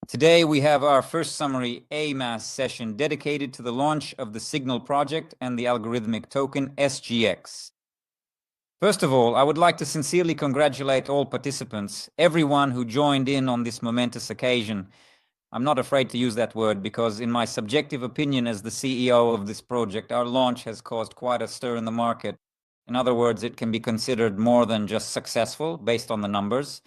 Today we have our first summary AMAS session dedicated to the launch of the Signal project and the algorithmic token SGX. First of all, I would like to sincerely congratulate all participants, everyone who joined in on this momentous occasion. I'm not afraid to use that word because in my subjective opinion as the CEO of this project, our launch has caused quite a stir in the market. In other words, it can be considered more than just successful based on the numbers.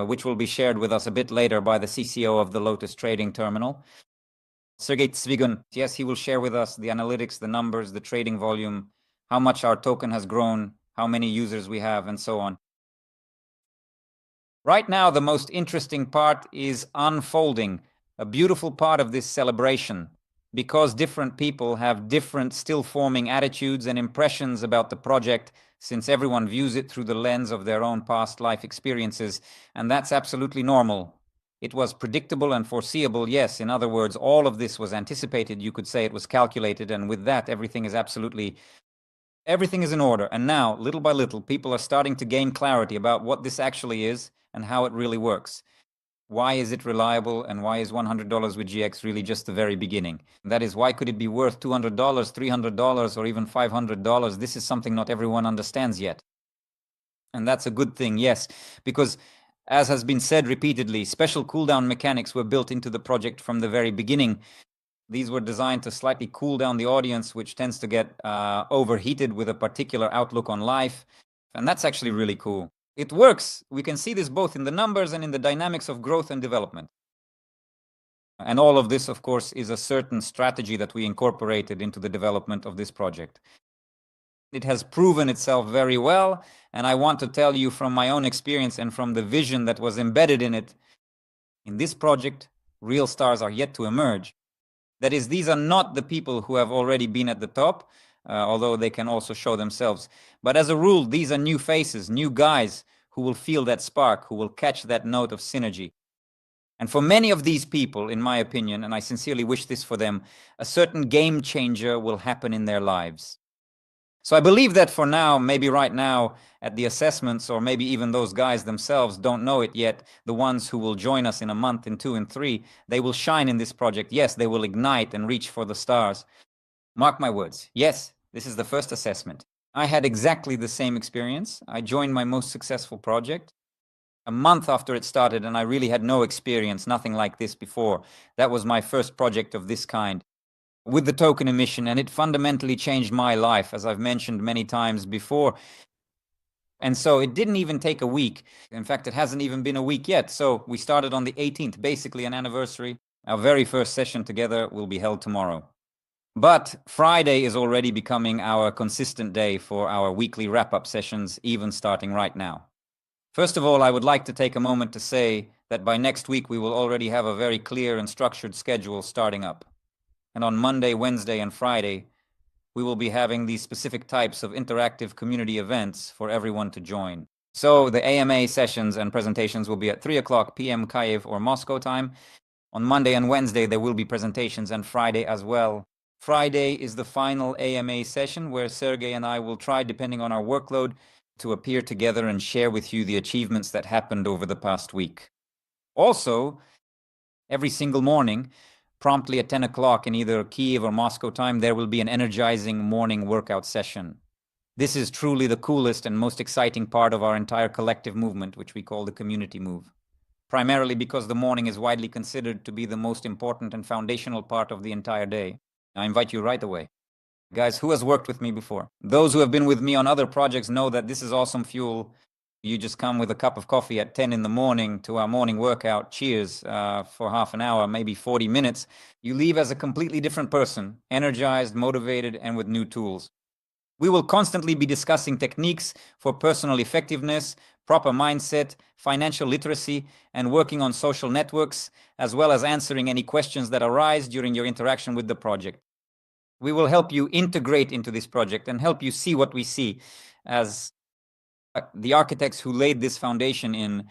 Which will be shared with us a bit later by the CCO of the Lotus Trading Terminal. Sergey Tsvigun, yes, he will share with us the analytics, the numbers, the trading volume, how much our token has grown, how many users we have, and so on. Right now, the most interesting part is unfolding, a beautiful part of this celebration, because different people have different still forming attitudes and impressions about the project, since everyone views it through the lens of their own past life experiences, and that's absolutely normal. It was predictable and foreseeable, yes. In other words, all of this was anticipated. You could say it was calculated, and with that, everything is in order. And now, little by little, people are starting to gain clarity about what this actually is and how it really works. Why is it reliable, and why is $100 with GX really just the very beginning? That is, why could it be worth $200, $300, or even $500? This is something not everyone understands yet. And that's a good thing, yes, because as has been said repeatedly, special cooldown mechanics were built into the project from the very beginning. These were designed to slightly cool down the audience, which tends to get overheated with a particular outlook on life. And that's actually really cool. It works. We can see this both in the numbers and in the dynamics of growth and development. And all of this, of course, is a certain strategy that we incorporated into the development of this project. It has proven itself very well, and I want to tell you from my own experience and from the vision that was embedded in it, in this project, real stars are yet to emerge. That is, these are not the people who have already been at the top, although they can also show themselves. But as a rule, these are new faces, new guys who will feel that spark, who will catch that note of synergy. And for many of these people, in my opinion, and I sincerely wish this for them, a certain game changer will happen in their lives. So I believe that for now, maybe right now at the assessments, or maybe even those guys themselves don't know it yet, the ones who will join us in a month, in 2 and 3, they will shine in this project. Yes, they will ignite and reach for the stars. Mark my words. Yes, this is the first assessment. I had exactly the same experience. I joined my most successful project a month after it started, and I really had no experience, nothing like this before. That was my first project of this kind with the token emission, and it fundamentally changed my life, as I've mentioned many times before. And so it didn't even take a week. In fact, it hasn't even been a week yet. So we started on the 18th, basically an anniversary. Our very first session together will be held tomorrow. But Friday is already becoming our consistent day for our weekly wrap-up sessions, even starting right now. First of all, I would like to take a moment to say that by next week, we will already have a very clear and structured schedule starting up. And on Monday, Wednesday, and Friday, we will be having these specific types of interactive community events for everyone to join. So the AMA sessions and presentations will be at 3:00 p.m. Kyiv or Moscow time. On Monday and Wednesday, there will be presentations, and Friday as well. Friday is the final AMA session where Sergey and I will try, depending on our workload, to appear together and share with you the achievements that happened over the past week. Also, every single morning, promptly at 10:00 in either Kyiv or Moscow time, there will be an energizing morning workout session. This is truly the coolest and most exciting part of our entire collective movement, which we call the community move. Primarily because the morning is widely considered to be the most important and foundational part of the entire day. I invite you right away. Guys, who has worked with me before? Those who have been with me on other projects know that this is awesome fuel. You just come with a cup of coffee at 10 in the morning to our morning workout. Cheers for half an hour, maybe 40 minutes. You leave as a completely different person, energized, motivated, and with new tools. We will constantly be discussing techniques for personal effectiveness, proper mindset, financial literacy, and working on social networks, as well as answering any questions that arise during your interaction with the project. We will help you integrate into this project and help you see what we see as the architects who laid this foundation in.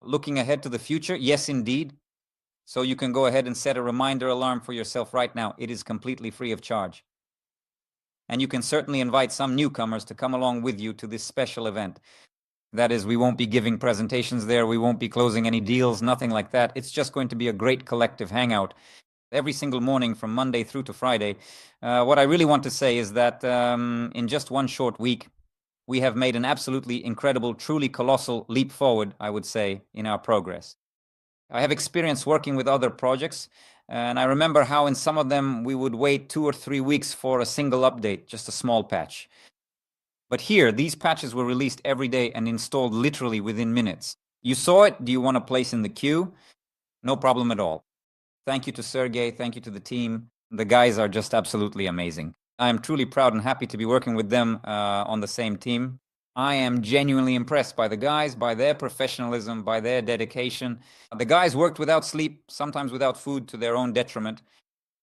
Looking ahead to the future, yes, indeed. So you can go ahead and set a reminder alarm for yourself right now. It is completely free of charge. And you can certainly invite some newcomers to come along with you to this special event. That is, we won't be giving presentations there. We won't be closing any deals, nothing like that. It's just going to be a great collective hangout every single morning from Monday through to Friday. What I really want to say is that in just one short week, we have made an absolutely incredible, truly colossal leap forward, I would say, in our progress. I have experience working with other projects, and I remember how in some of them we would wait 2 or 3 weeks for a single update, just a small patch. But here, these patches were released every day and installed literally within minutes. You saw it. Do you want to place in the queue? No problem at all. Thank you to Sergey. Thank you to the team. The guys are just absolutely amazing. I am truly proud and happy to be working with them on the same team. I am genuinely impressed by the guys, by their professionalism, by their dedication. The guys worked without sleep, sometimes without food, to their own detriment,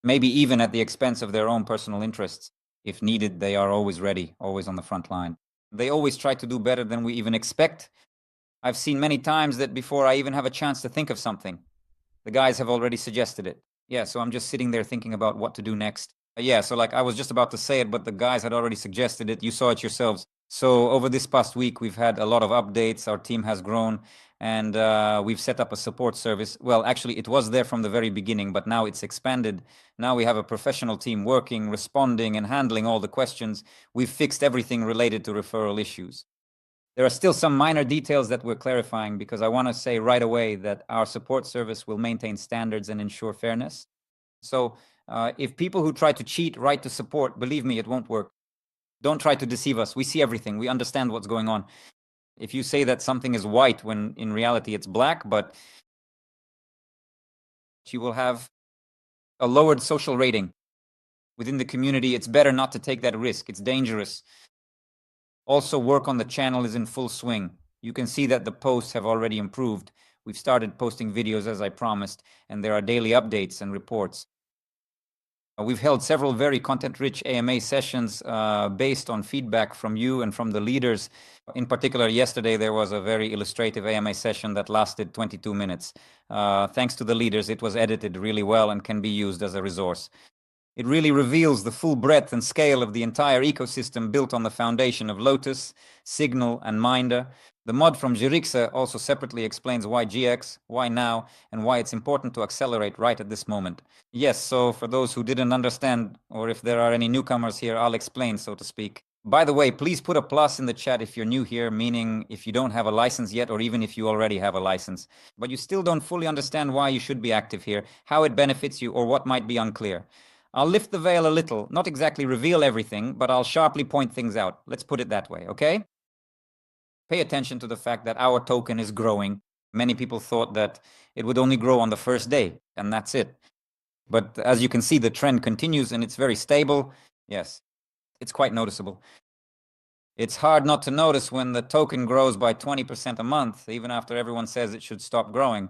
maybe even at the expense of their own personal interests. If needed, they are always ready, always on the front line. They always try to do better than we even expect. I've seen many times that before I even have a chance to think of something, the guys have already suggested it. Yeah, so I'm just sitting there thinking about what to do next. Yeah, so like I was just about to say it, but the guys had already suggested it. You saw it yourselves. So over this past week, we've had a lot of updates. Our team has grown, and we've set up a support service. Well, actually, it was there from the very beginning, but now it's expanded. Now we have a professional team working, responding, and handling all the questions. We've fixed everything related to referral issues. There are still some minor details that we're clarifying because I want to say right away that our support service will maintain standards and ensure fairness. So if people who try to cheat write to support, believe me, it won't work. Don't try to deceive us. We see everything. We understand what's going on. If you say that something is white when in reality it's black, but you will have a lowered social rating within the community. It's better not to take that risk. It's dangerous. Also, work on the channel is in full swing. You can see that the posts have already improved. We've started posting videos as I promised, and there are daily updates and reports. We've held several very content-rich AMA sessions based on feedback from you and from the leaders. In particular, yesterday there was a very illustrative AMA session that lasted 22 minutes. Thanks to the leaders, it was edited really well and can be used as a resource. It really reveals the full breadth and scale of the entire ecosystem built on the foundation of Lotus, Signal, and Minder. The mod from Jirixa also separately explains why GX, why now, and why it's important to accelerate right at this moment. Yes, so for those who didn't understand, or if there are any newcomers here, I'll explain, so to speak. By the way, please put a plus in the chat if you're new here, meaning if you don't have a license yet, or even if you already have a license, but you still don't fully understand why you should be active here, how it benefits you, or what might be unclear. I'll lift the veil a little, not exactly reveal everything, but I'll sharply point things out. Let's put it that way, okay? Pay attention to the fact that our token is growing. Many people thought that it would only grow on the first day, and that's it. But as you can see, the trend continues and it's very stable. Yes, it's quite noticeable. It's hard not to notice when the token grows by 20% a month, even after everyone says it should stop growing.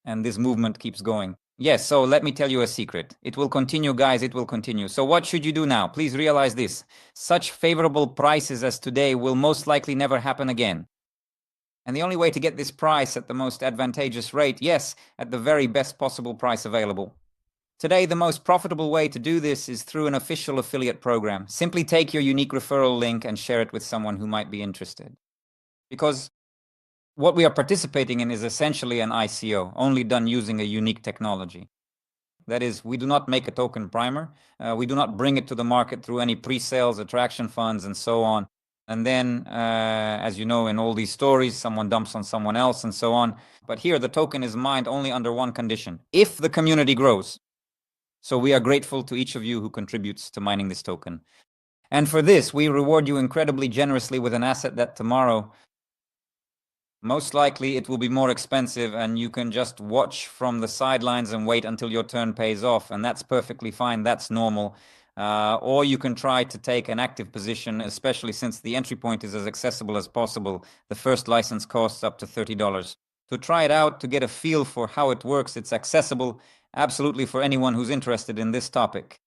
And this movement keeps going. Yes, so let me tell you a secret. It will continue, guys, it will continue. So what should you do now? Please realize this. Such favorable prices as today will most likely never happen again. And the only way to get this price at the most advantageous rate, yes, at the very best possible price available. Today, the most profitable way to do this is through an official affiliate program. Simply take your unique referral link and share it with someone who might be interested. Because what we are participating in is essentially an ICO, only done using a unique technology. That is, we do not make a token primer. We do not bring it to the market through any pre-sales, attraction funds, and so on. And then, as you know, in all these stories, someone dumps on someone else and so on. But here, the token is mined only under one condition: if the community grows. So we are grateful to each of you who contributes to mining this token. And for this, we reward you incredibly generously with an asset that tomorrow, most likely it will be more expensive and you can just watch from the sidelines and wait until your turn pays off. And that's perfectly fine. That's normal. Or you can try to take an active position, especially since the entry point is as accessible as possible. The first license costs up to $30. To try it out, to get a feel for how it works, it's accessible absolutely for anyone who's interested in this topic.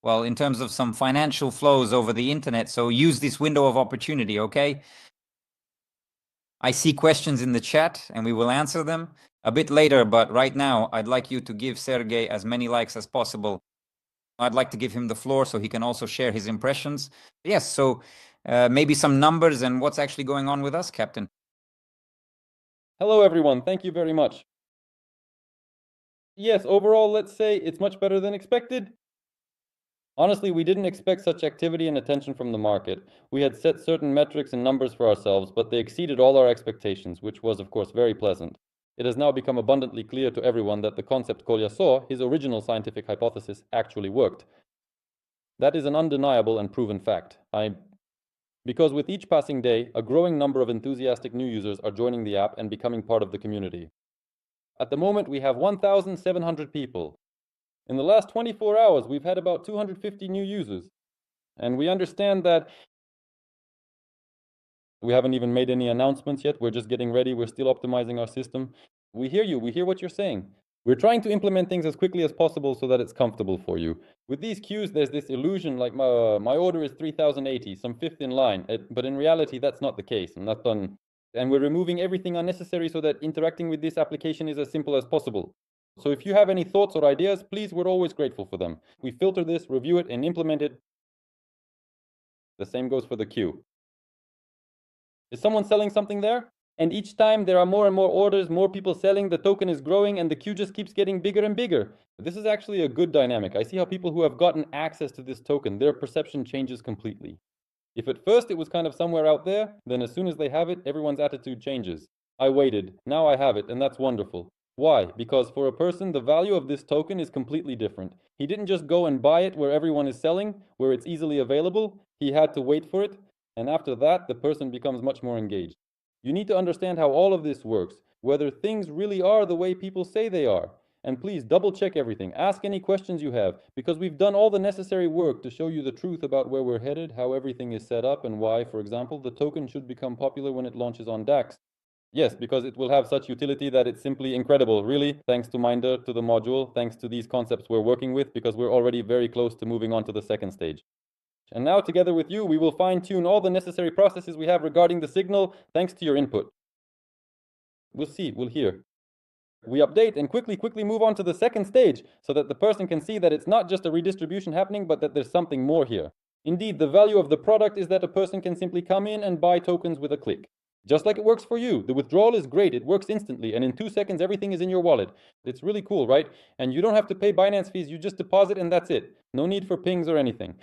Well, in terms of some financial flows over the internet, so use this window of opportunity, okay? I see questions in the chat and we will answer them a bit later, but right now I'd like you to give Sergey as many likes as possible. I'd like to give him the floor so he can also share his impressions. Yes, so maybe some numbers and what's actually going on with us, Captain. Hello, everyone. Thank you very much. Yes, overall, let's say it's much better than expected. Honestly, we didn't expect such activity and attention from the market. We had set certain metrics and numbers for ourselves, but they exceeded all our expectations, which was, of course, very pleasant. It has now become abundantly clear to everyone that the concept Kolya saw, his original scientific hypothesis, actually worked. That is an undeniable and proven fact. Because with each passing day, a growing number of enthusiastic new users are joining the app and becoming part of the community. At the moment, we have 1,700 people. In the last 24 hours, we've had about 250 new users. And we understand that we haven't even made any announcements yet. We're just getting ready. We're still optimizing our system. We hear you. We hear what you're saying. We're trying to implement things as quickly as possible so that it's comfortable for you. With these queues, there's this illusion like my order is 3080, some fifth in line. But in reality, that's not the case. And that's done. And we're removing everything unnecessary so that interacting with this application is as simple as possible. So if you have any thoughts or ideas, please, we're always grateful for them. We filter this, review it, and implement it. The same goes for the queue. Is someone selling something there? And each time there are more and more orders, more people selling, the token is growing, and the queue just keeps getting bigger and bigger. This is actually a good dynamic. I see how people who have gotten access to this token, their perception changes completely. If at first it was kind of somewhere out there, then as soon as they have it, everyone's attitude changes. I waited, now I have it, and that's wonderful. Why? Because for a person, the value of this token is completely different. He didn't just go and buy it where everyone is selling, where it's easily available. He had to wait for it, and after that, the person becomes much more engaged. You need to understand how all of this works, whether things really are the way people say they are. And please double check everything. Ask any questions you have, because we've done all the necessary work to show you the truth about where we're headed, how everything is set up, and why, for example, the token should become popular when it launches on DAX. Yes, because it will have such utility that it's simply incredible, really, thanks to Minder, to the module, thanks to these concepts we're working with, because we're already very close to moving on to the second stage. And now, together with you, we will fine-tune all the necessary processes we have regarding the signal, thanks to your input. We'll see, we'll hear. We update and quickly move on to the second stage, so that the person can see that it's not just a redistribution happening, but that there's something more here. Indeed, the value of the product is that a person can simply come in and buy tokens with a click. Just like it works for you. The withdrawal is great, it works instantly, and in 2 seconds everything is in your wallet. It's really cool, right? And you don't have to pay Binance fees, you just deposit and that's it. No need for pings or anything.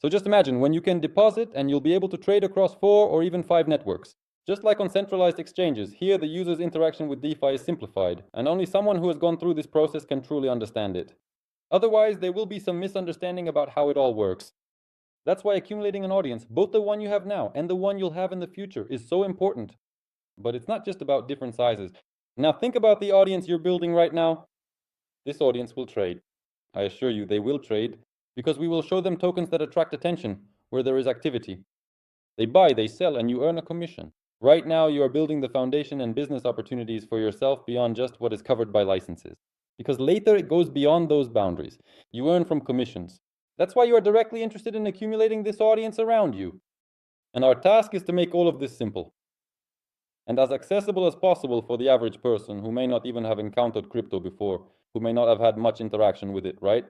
So just imagine when you can deposit and you'll be able to trade across 4 or even 5 networks. Just like on centralized exchanges, here the user's interaction with DeFi is simplified, and only someone who has gone through this process can truly understand it. Otherwise, there will be some misunderstanding about how it all works. That's why accumulating an audience, both the one you have now and the one you'll have in the future, is so important. But it's not just about different sizes. Now think about the audience you're building right now. This audience will trade. I assure you, they will trade, because we will show them tokens that attract attention, where there is activity. They buy, they sell, and you earn a commission. Right now, you are building the foundation and business opportunities for yourself beyond just what is covered by licenses. Because later it goes beyond those boundaries. You earn from commissions. That's why you are directly interested in accumulating this audience around you. And our task is to make all of this simple and as accessible as possible for the average person who may not even have encountered crypto before, who may not have had much interaction with it, right?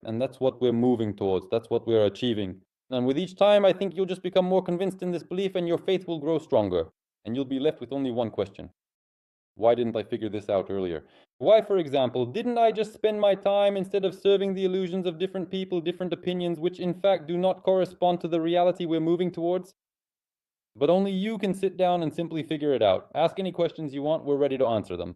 And that's what we're moving towards. That's what we're achieving. And with each time, I think you'll just become more convinced in this belief and your faith will grow stronger. And you'll be left with only one question. Why didn't I figure this out earlier? Why, for example, didn't I just spend my time instead of serving the illusions of different people, different opinions, which in fact do not correspond to the reality we're moving towards? But only you can sit down and simply figure it out. Ask any questions you want, we're ready to answer them.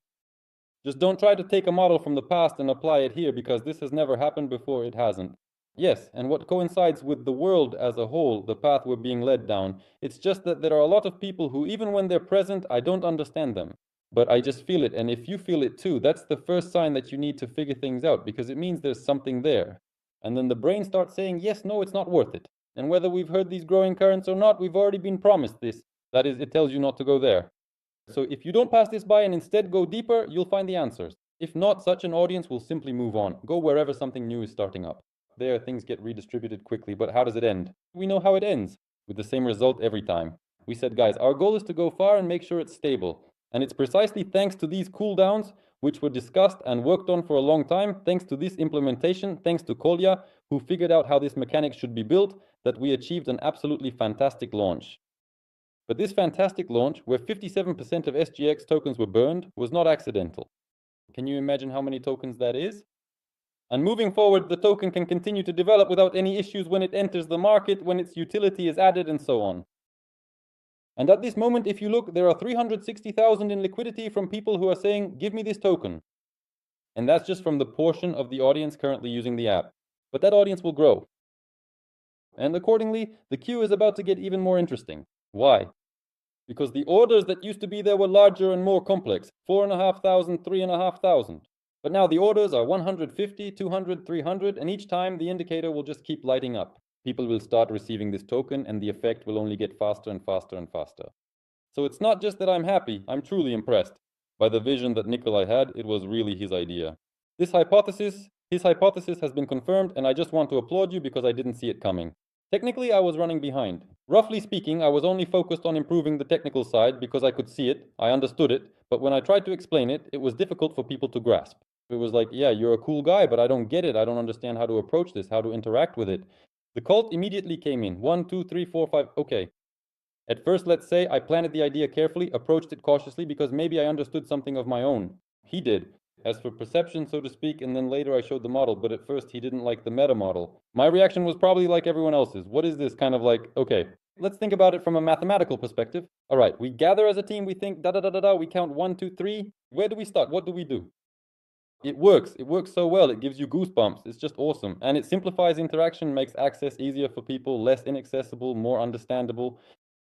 Just don't try to take a model from the past and apply it here, because this has never happened before, it hasn't. Yes, and what coincides with the world as a whole, the path we're being led down, it's just that there are a lot of people who, even when they're present, I don't understand them. But I just feel it, and if you feel it too, that's the first sign that you need to figure things out, because it means there's something there. And then the brain starts saying, yes, no, it's not worth it. And whether we've heard these growing currents or not, we've already been promised this. That is, it tells you not to go there. So if you don't pass this by and instead go deeper, you'll find the answers. If not, such an audience will simply move on. Go wherever something new is starting up. There, things get redistributed quickly, but how does it end? We know how it ends, with the same result every time. We said, guys, our goal is to go far and make sure it's stable. And it's precisely thanks to these cooldowns, which were discussed and worked on for a long time, thanks to this implementation, thanks to Kolya, who figured out how this mechanic should be built, that we achieved an absolutely fantastic launch. But this fantastic launch, where 57% of SGX tokens were burned, was not accidental. Can you imagine how many tokens that is? And moving forward, the token can continue to develop without any issues when it enters the market, when its utility is added, and so on. And at this moment, if you look, there are 360,000 in liquidity from people who are saying, give me this token. And that's just from the portion of the audience currently using the app. But that audience will grow. And accordingly, the queue is about to get even more interesting. Why? Because the orders that used to be there were larger and more complex. 4,500, 3,500. But now the orders are 150, 200, 300, and each time the indicator will just keep lighting up. People will start receiving this token, and the effect will only get faster and faster and faster. So it's not just that I'm happy, I'm truly impressed by the vision that Nikolai had. It was really his idea. His hypothesis has been confirmed, and I just want to applaud you because I didn't see it coming. Technically, I was running behind. Roughly speaking, I was only focused on improving the technical side because I could see it, I understood it, but when I tried to explain it, it was difficult for people to grasp. It was like, yeah, you're a cool guy, but I don't get it. I don't understand how to approach this, how to interact with it. The cult immediately came in. 1, 2, 3, 4, 5. Okay. At first, let's say, I planted the idea carefully, approached it cautiously because maybe I understood something of my own. He did. As for perception, so to speak, and then later I showed the model, but at first he didn't like the meta model. My reaction was probably like everyone else's. What is this kind of like, okay, let's think about it from a mathematical perspective. All right, we gather as a team, we think da-da-da-da-da, we count 1, 2, 3. Where do we start? What do we do? It works so well, it gives you goosebumps, it's just awesome. And it simplifies interaction, makes access easier for people, less inaccessible, more understandable.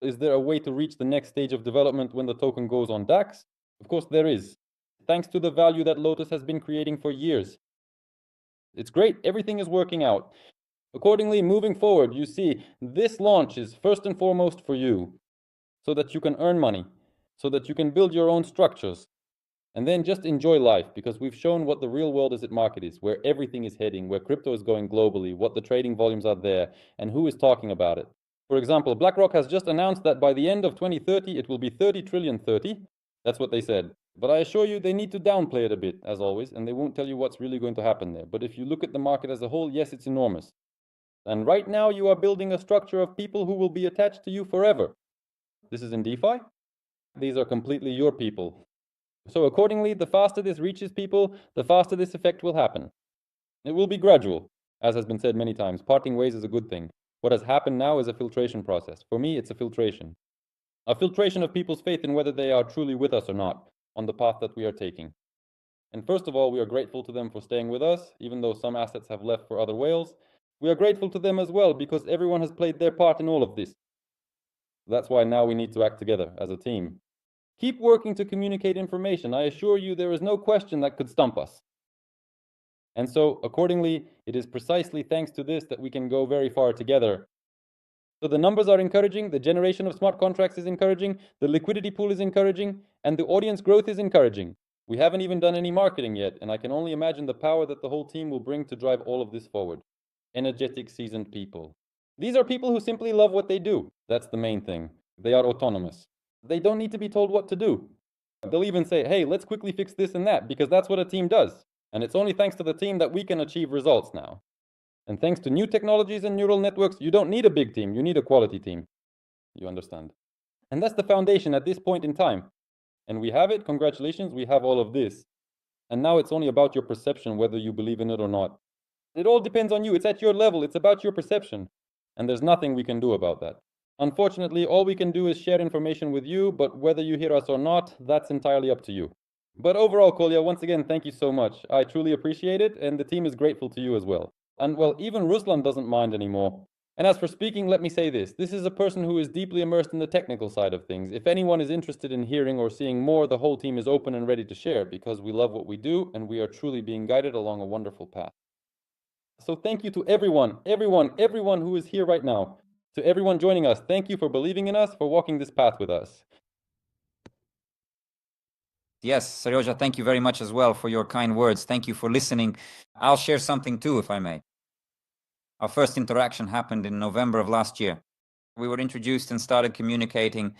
Is there a way to reach the next stage of development when the token goes on DAX? Of course there is. Thanks to the value that Lotus has been creating for years. It's great, everything is working out. Accordingly, moving forward, you see, this launch is first and foremost for you, so that you can earn money, so that you can build your own structures, and then just enjoy life, because we've shown what the real world is at market is, where everything is heading, where crypto is going globally, what the trading volumes are there, and who is talking about it. For example, BlackRock has just announced that by the end of 2030, it will be 30 trillion 30. That's what they said. But I assure you, they need to downplay it a bit, as always, and they won't tell you what's really going to happen there. But if you look at the market as a whole, yes, it's enormous. And right now, you are building a structure of people who will be attached to you forever. This is in DeFi. These are completely your people. So accordingly, the faster this reaches people, the faster this effect will happen. It will be gradual. As has been said many times, parting ways is a good thing. What has happened now is a filtration process. For me, it's a filtration. A filtration of people's faith in whether they are truly with us or not on the path that we are taking. And first of all, we are grateful to them for staying with us, even though some assets have left for other whales. We are grateful to them as well because everyone has played their part in all of this. That's why now we need to act together as a team. Keep working to communicate information. I assure you there is no question that could stump us. And so, accordingly, it is precisely thanks to this that we can go very far together. So the numbers are encouraging, the generation of smart contracts is encouraging, the liquidity pool is encouraging, and the audience growth is encouraging. We haven't even done any marketing yet, and I can only imagine the power that the whole team will bring to drive all of this forward. Energetic, seasoned people. These are people who simply love what they do. That's the main thing. They are autonomous. They don't need to be told what to do. They'll even say, hey, let's quickly fix this and that, because that's what a team does. And it's only thanks to the team that we can achieve results now. And thanks to new technologies and neural networks, you don't need a big team, you need a quality team. You understand? And that's the foundation at this point in time. And we have it, congratulations, we have all of this. And now it's only about your perception, whether you believe in it or not. It all depends on you, it's at your level, it's about your perception. And there's nothing we can do about that. Unfortunately, all we can do is share information with you, but whether you hear us or not, that's entirely up to you. But overall, Kolya, once again, thank you so much. I truly appreciate it, and the team is grateful to you as well. And well, even Ruslan doesn't mind anymore. And as for speaking, let me say this. This is a person who is deeply immersed in the technical side of things. If anyone is interested in hearing or seeing more, the whole team is open and ready to share because we love what we do and we are truly being guided along a wonderful path. So thank you to everyone who is here right now. To everyone joining us, thank you for believing in us, for walking this path with us. Yes, Seryoja, thank you very much as well for your kind words. Thank you for listening. I'll share something too, if I may. Our first interaction happened in November of last year. We were introduced and started communicating.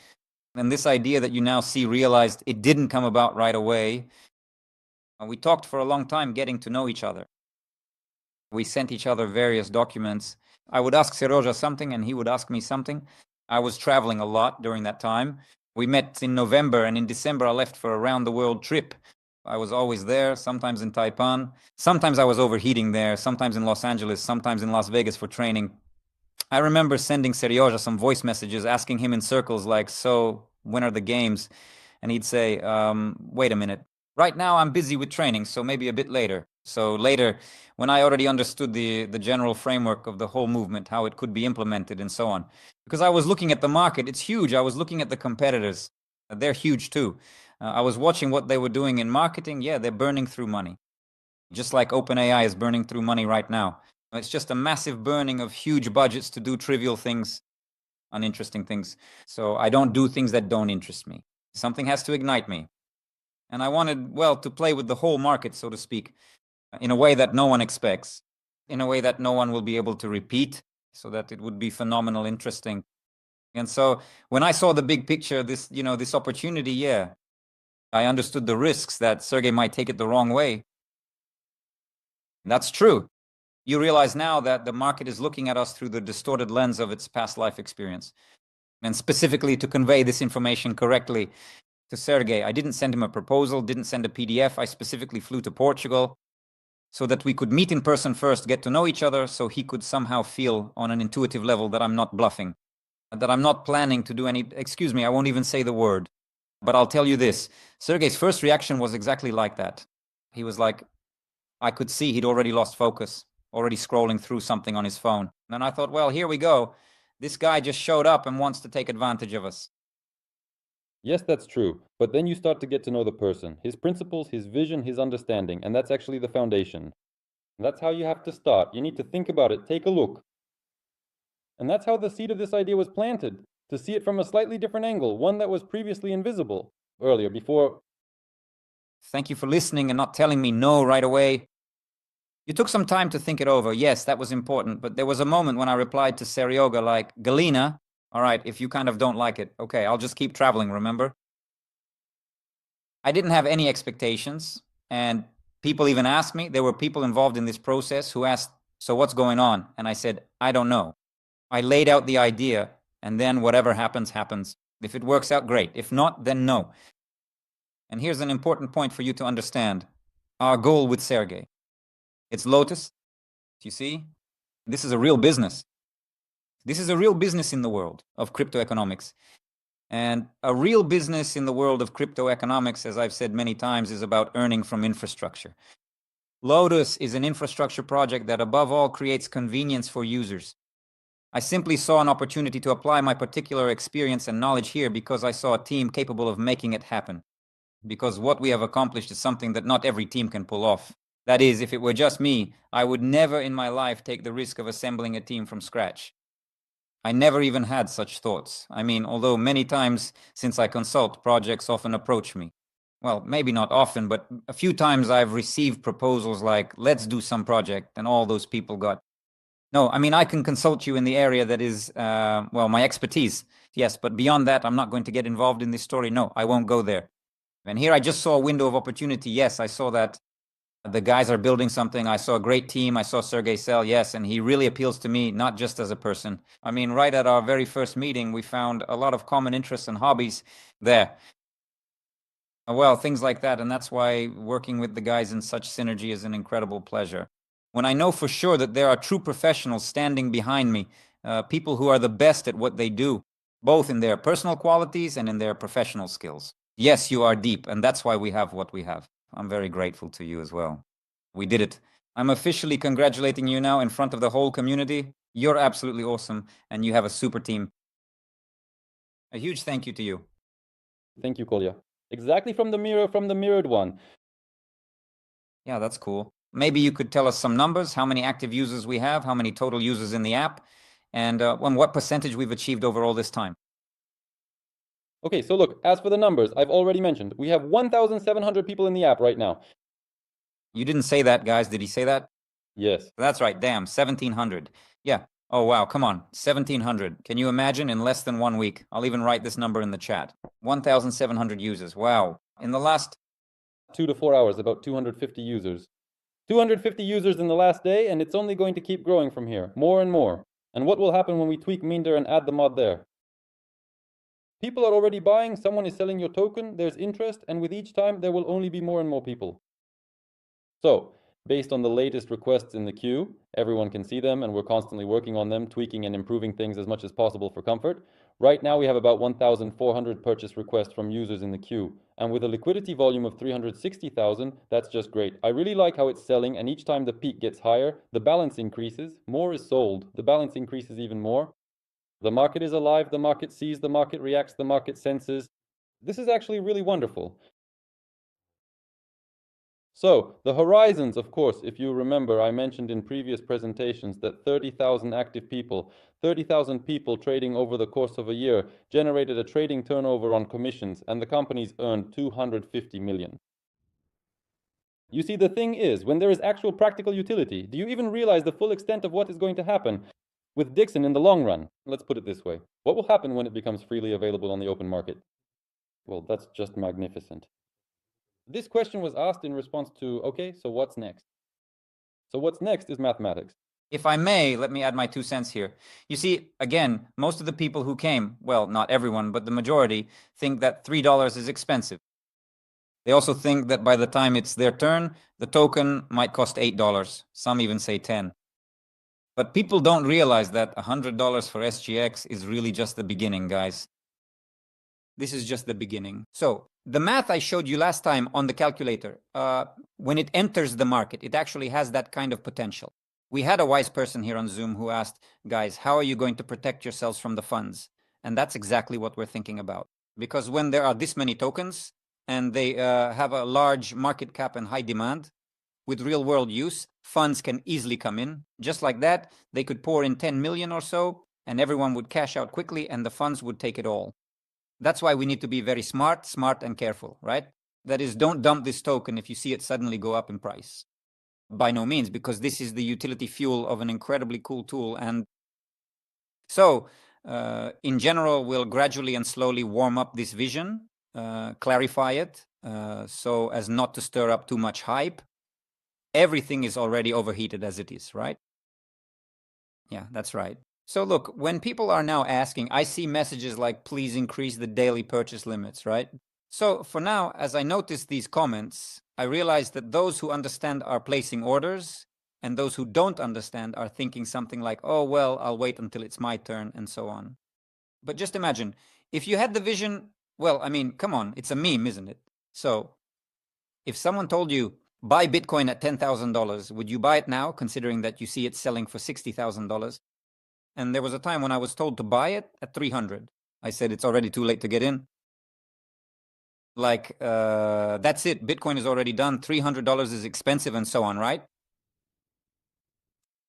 And this idea that you now see realized, it didn't come about right away. We talked for a long time getting to know each other. We sent each other various documents. I would ask Seroja something and he would ask me something. I was traveling a lot during that time. We met in November, and in December I left for a round the world trip. I was always there, sometimes in Taipan. Sometimes I was overheating there, sometimes in Los Angeles, sometimes in Las Vegas for training. I remember sending Serioja some voice messages asking him in circles like, so when are the games? And he'd say, wait a minute. Right now I'm busy with training, so maybe a bit later. So later, when I already understood the general framework of the whole movement, how it could be implemented and so on. Because I was looking at the market, it's huge. I was looking at the competitors. They're huge too. I was watching what they were doing in marketing. Yeah, they're burning through money. Just like OpenAI is burning through money right now. It's just a massive burning of huge budgets to do trivial things, uninteresting things. So I don't do things that don't interest me. Something has to ignite me. And I wanted, well, to play with the whole market, so to speak, in a way that no one expects, in a way that no one will be able to repeat, so that it would be phenomenal, interesting. And so when I saw the big picture, this, this opportunity, yeah, I understood the risks that Sergey might take it the wrong way. That's true. You realize now that the market is looking at us through the distorted lens of its past life experience. And specifically to convey this information correctly to Sergey, I didn't send him a proposal, didn't send a PDF. I specifically flew to Portugal so that we could meet in person first, get to know each other, so he could somehow feel on an intuitive level that I'm not bluffing, that I'm not planning to do any, excuse me, I won't even say the word. But I'll tell you this, Sergey's first reaction was exactly like that. He was like, I could see he'd already lost focus, already scrolling through something on his phone. And I thought, well, here we go. This guy just showed up and wants to take advantage of us. Yes, that's true. But then you start to get to know the person, his principles, his vision, his understanding, and that's actually the foundation. And that's how you have to start. You need to think about it, take a look. And that's how the seed of this idea was planted, to see it from a slightly different angle, one that was previously invisible earlier, before. Thank you for listening and not telling me no right away. You took some time to think it over. Yes, that was important. But there was a moment when I replied to Serioga like, Galina, all right, if you kind of don't like it, okay, I'll just keep traveling, remember? I didn't have any expectations. And people even asked me, there were people involved in this process who asked, so what's going on? And I said, I don't know. I laid out the idea, and then whatever happens, happens. If it works out, great. If not, then no. And here's an important point for you to understand. Our goal with Sergey. It's Lotus. You see? This is a real business. This is a real business in the world of crypto economics. And a real business in the world of crypto economics, as I've said many times, is about earning from infrastructure. Lotus is an infrastructure project that above all creates convenience for users. I simply saw an opportunity to apply my particular experience and knowledge here because I saw a team capable of making it happen. Because what we have accomplished is something that not every team can pull off. That is, if it were just me, I would never in my life take the risk of assembling a team from scratch. I never even had such thoughts. I mean, although many times since I consult, projects often approach me. Well, maybe not often, but a few times I've received proposals like, let's do some project, and all those people got, no, I mean, I can consult you in the area that is, well, my expertise. Yes, but beyond that, I'm not going to get involved in this story. No, I won't go there. And here I just saw a window of opportunity. Yes, I saw that the guys are building something. I saw a great team. I saw Sergey Sell, yes, and he really appeals to me, not just as a person. I mean, right at our very first meeting, we found a lot of common interests and hobbies there. Well, things like that, and that's why working with the guys in such synergy is an incredible pleasure. When I know for sure that there are true professionals standing behind me, people who are the best at what they do, both in their personal qualities and in their professional skills. Yes, you are deep, and that's why we have what we have. I'm very grateful to you as well. We did it. I'm officially congratulating you now in front of the whole community. You're absolutely awesome, and you have a super team. A huge thank you to you. Thank you, Kolya. Exactly from the mirrored one. Yeah, that's cool. Maybe you could tell us some numbers, how many active users we have, how many total users in the app, and what percentage we've achieved over all this time. Okay, so look, as for the numbers, I've already mentioned, we have 1,700 people in the app right now. You didn't say that, guys. Did he say that? Yes. That's right. Damn, 1,700. Yeah. Oh, wow. Come on. 1,700. Can you imagine in less than 1 week? I'll even write this number in the chat. 1,700 users. Wow. In the last 2 to 4 hours, about 250 users. 250 users in the last day, and it's only going to keep growing from here, more and more. And what will happen when we tweak Minder and add the mod there? People are already buying, someone is selling your token, there's interest, and with each time there will only be more and more people. So, based on the latest requests in the queue, everyone can see them and we're constantly working on them, tweaking and improving things as much as possible for comfort. Right now we have about 1,400 purchase requests from users in the queue. And with a liquidity volume of 360,000, that's just great. I really like how it's selling, and each time the peak gets higher, the balance increases, more is sold, the balance increases even more. The market is alive, the market sees, the market reacts, the market senses. This is actually really wonderful. So, the horizons, of course, if you remember, I mentioned in previous presentations that 30,000 active people, 30,000 people trading over the course of a year generated a trading turnover on commissions, and the companies earned 250 million. You see, the thing is, when there is actual practical utility, do you even realize the full extent of what is going to happen with Dixon in the long run? Let's put it this way. What will happen when it becomes freely available on the open market? Well, that's just magnificent. This question was asked in response to, okay, so what's next? So what's next is mathematics. If I may, let me add my 2 cents here. You see, again, most of the people who came, well, not everyone, but the majority, think that $3 is expensive. They also think that by the time it's their turn, the token might cost $8. Some even say 10. But people don't realize that $100 for SGX is really just the beginning, guys. This is just the beginning. So the math I showed you last time on the calculator, when it enters the market, it actually has that kind of potential. We had a wise person here on Zoom who asked, guys, how are you going to protect yourselves from the funds? And that's exactly what we're thinking about. Because when there are this many tokens and they have a large market cap and high demand, with real world use, funds can easily come in. Just like that, they could pour in 10 million or so, and everyone would cash out quickly and the funds would take it all. That's why we need to be very smart and careful, right? That is, don't dump this token if you see it suddenly go up in price. By no means, because this is the utility fuel of an incredibly cool tool. And so, in general, we'll gradually and slowly warm up this vision, clarify it, so as not to stir up too much hype. Everything is already overheated as it is, right? Yeah, that's right. So look, when people are now asking, I see messages like, please increase the daily purchase limits, right? So for now, as I notice these comments, I realize that those who understand are placing orders, and those who don't understand are thinking something like, oh, well, I'll wait until it's my turn, and so on. But just imagine, if you had the vision, well, I mean, come on, it's a meme, isn't it? So if someone told you, buy Bitcoin at $10,000, would you buy it now, considering that you see it selling for $60,000? And there was a time when I was told to buy it at 300. I said, it's already too late to get in. Like, that's it. Bitcoin is already done. $300 is expensive and so on, right?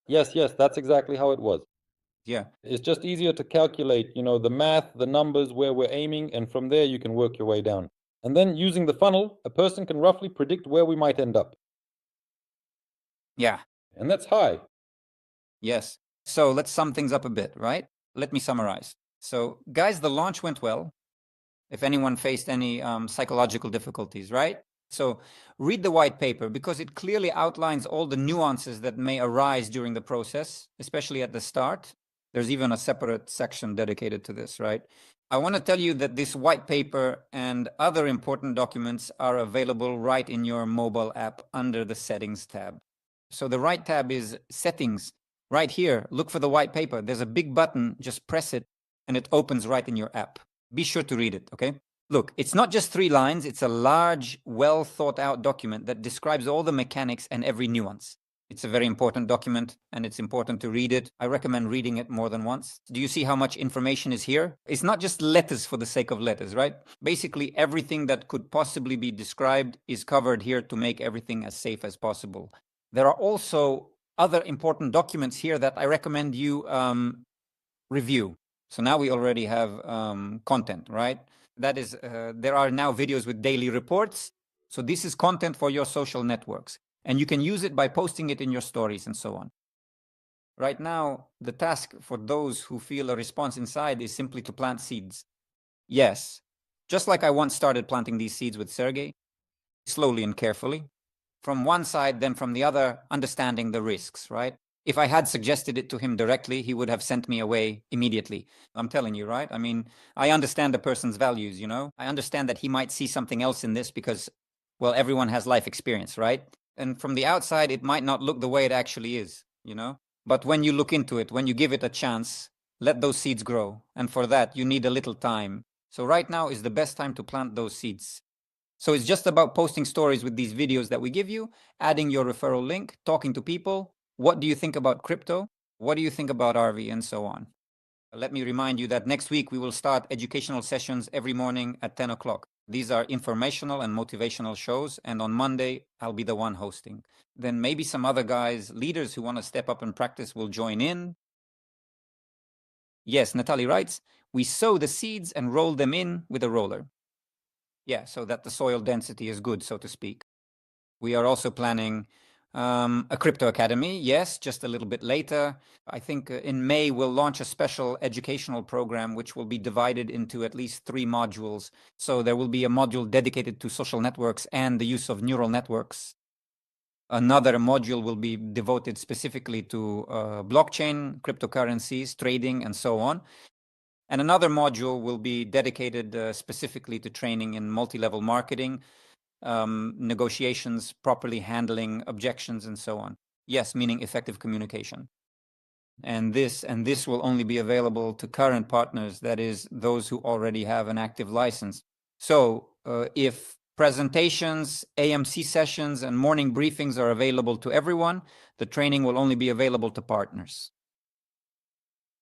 Yes, that's exactly how it was. Yeah. It's just easier to calculate, the math, the numbers, where we're aiming, and from there you can work your way down. And then using the funnel, a person can roughly predict where we might end up. Yeah. And that's high. Yes. So let's sum things up a bit, right? Let me summarize. So guys, the launch went well. If anyone faced any psychological difficulties, right? So read the white paper because it clearly outlines all the nuances that may arise during the process, especially at the start. There's even a separate section dedicated to this, right? I want to tell you that this white paper and other important documents are available right in your mobile app under the settings tab. So the right tab is settings. Right here, look for the white paper. There's a big button, just press it and it opens right in your app. Be sure to read it, okay? Look, it's not just 3 lines, it's a large, well thought out document that describes all the mechanics and every nuance. It's a very important document and it's important to read it. I recommend reading it more than once. Do you see how much information is here? It's not just letters for the sake of letters, right? Basically, everything that could possibly be described is covered here to make everything as safe as possible. There are also other important documents here that I recommend you review. So now we already have content, right? That is, there are now videos with daily reports. So this is content for your social networks. And you can use it by posting it in your stories and so on. Right now, the task for those who feel a response inside is simply to plant seeds. Yes, just like I once started planting these seeds with Sergey, slowly and carefully. From one side, then from the other, understanding the risks, right? If I had suggested it to him directly, he would have sent me away immediately. I'm telling you, right? I mean, I understand the person's values, you know? I understand that he might see something else in this because, well, everyone has life experience, right? And from the outside, it might not look the way it actually is, you know? But when you look into it, when you give it a chance, let those seeds grow. And for that, you need a little time. So right now is the best time to plant those seeds. So it's just about posting stories with these videos that we give you, adding your referral link, talking to people. What do you think about crypto? What do you think about RV? And so on. Let me remind you that next week we will start educational sessions every morning at 10 o'clock. These are informational and motivational shows. And on Monday, I'll be the one hosting. Then maybe some other guys, leaders who want to step up and practice will join in. Yes, Natalie writes, we sow the seeds and roll them in with a roller. Yeah, so that the soil density is good, so to speak. We are also planning a crypto academy. Yes, just a little bit later. I think in May we'll launch a special educational program which will be divided into at least 3 modules. So there will be a module dedicated to social networks and the use of neural networks. Another module will be devoted specifically to blockchain, cryptocurrencies, trading, and so on. And another module will be dedicated specifically to training in multi-level marketing, negotiations, properly handling objections, and so on. Yes, meaning effective communication. And this will only be available to current partners, that is, those who already have an active license. So if presentations, AMC sessions, and morning briefings are available to everyone, the training will only be available to partners.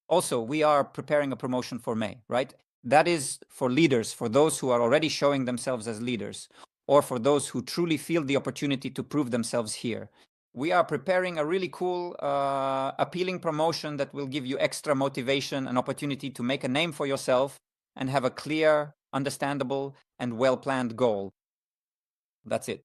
Also, we are preparing a promotion for May, right? That is for leaders, for those who are already showing themselves as leaders, or for those who truly feel the opportunity to prove themselves here. We are preparing a really cool, appealing promotion that will give you extra motivation and opportunity to make a name for yourself and have a clear, understandable, and well-planned goal. That's it.